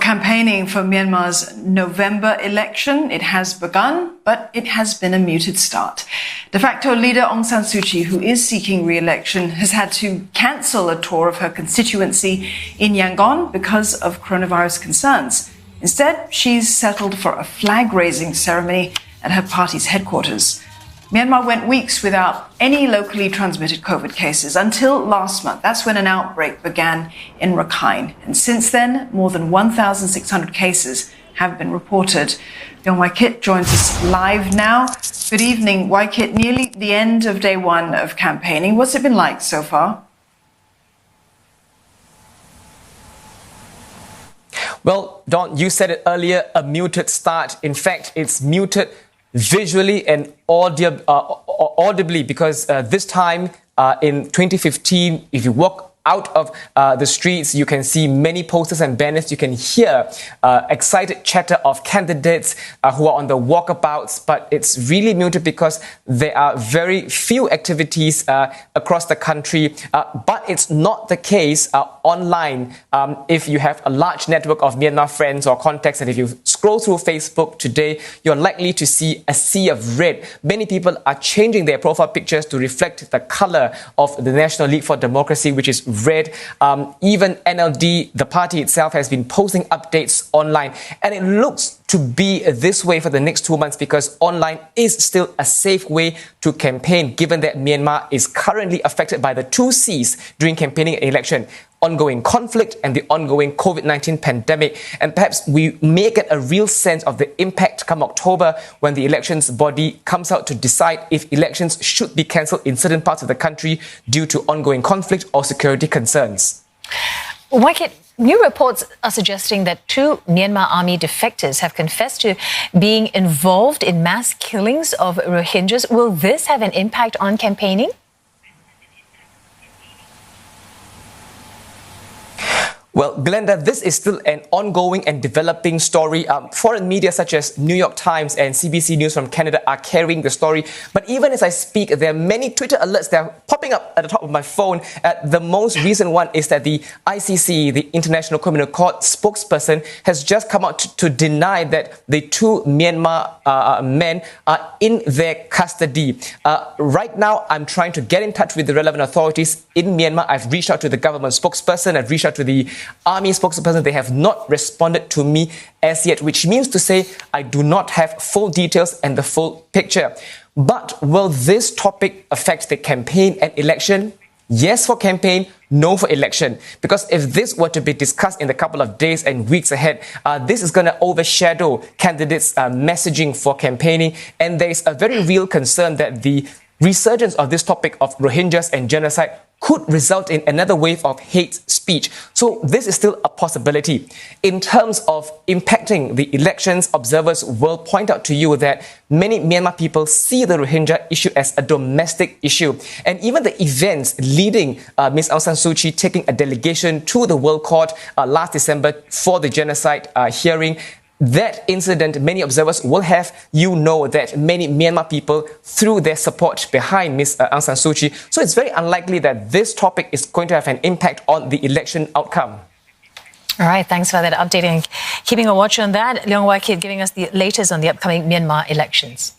campaigning for Myanmar's November election. It has begun, but it has been a muted start. De facto leader Aung San Suu Kyi, who is seeking re-election, has had to cancel a tour of her constituency in Yangon because of coronavirus concerns. Instead, she's settled for a flag-raising ceremony at her party's headquarters. Myanmar went weeks without any locally transmitted COVID cases until last month. That's when an outbreak began in Rakhine. And since then, more than 1,600 cases have been reported. Young Waikit joins us live now. Good evening, Waikit. Nearly the end of day one of campaigning. What's it been like so far? Well, Dawn, you said it earlier, a muted start. In fact, it's muted visually and audibly because this time in 2015, if you walk out of the streets, you can see many posters and banners. You can hear excited chatter of candidates who are on the walkabouts, but it's really muted because there are very few activities across the country. But it's not the case online. If you have a large network of Myanmar friends or contacts, and if you scroll through Facebook today, you're likely to see a sea of red. Many people are changing their profile pictures to reflect the color of the National League for Democracy, which is red. Even NLD, the party itself, has been posting updates online. And it looks to be this way for the next 2 months because online is still a safe way to campaign, given that Myanmar is currently affected by the 2 C's during campaigning and election: ongoing conflict and the ongoing COVID-19 pandemic. And perhaps we may get a real sense of the impact come October when the elections body comes out to decide if elections should be cancelled in certain parts of the country due to ongoing conflict or security concerns. Waikit, new reports are suggesting that 2 Myanmar army defectors have confessed to being involved in mass killings of Rohingyas. Will this have an impact on campaigning? Well, Glenda, this is still an ongoing and developing story. Foreign media such as New York Times and CBC News from Canada are carrying the story. But even as I speak, there are many Twitter alerts that are popping up at the top of my phone. The most recent one is that the ICC, the International Criminal Court spokesperson, has just come out to deny that the 2 Myanmar men are in their custody. Right now, I'm trying to get in touch with the relevant authorities in Myanmar. I've reached out to the government spokesperson. I've reached out to the army spokesperson. They have not responded to me as yet, which means to say I do not have full details and the full picture. But will this topic affect the campaign and election? Yes for campaign, no for election. Because if this were to be discussed in the couple of days and weeks ahead, this is going to overshadow candidates' messaging for campaigning. And there is a very real concern that the resurgence of this topic of Rohingyas and genocide could result in another wave of hate speech. So this is still a possibility. In terms of impacting the elections, observers will point out to you that many Myanmar people see the Rohingya issue as a domestic issue. And even the events leading Ms. Aung San Suu Kyi taking a delegation to the World Court last December for the genocide hearing, that incident, many observers will have you know that many Myanmar people threw their support behind Ms. Aung San Suu Kyi. So it's very unlikely that this topic is going to have an impact on the election outcome. All right, thanks for that update and keeping a watch on that. LEONG giving us the latest on the upcoming Myanmar elections.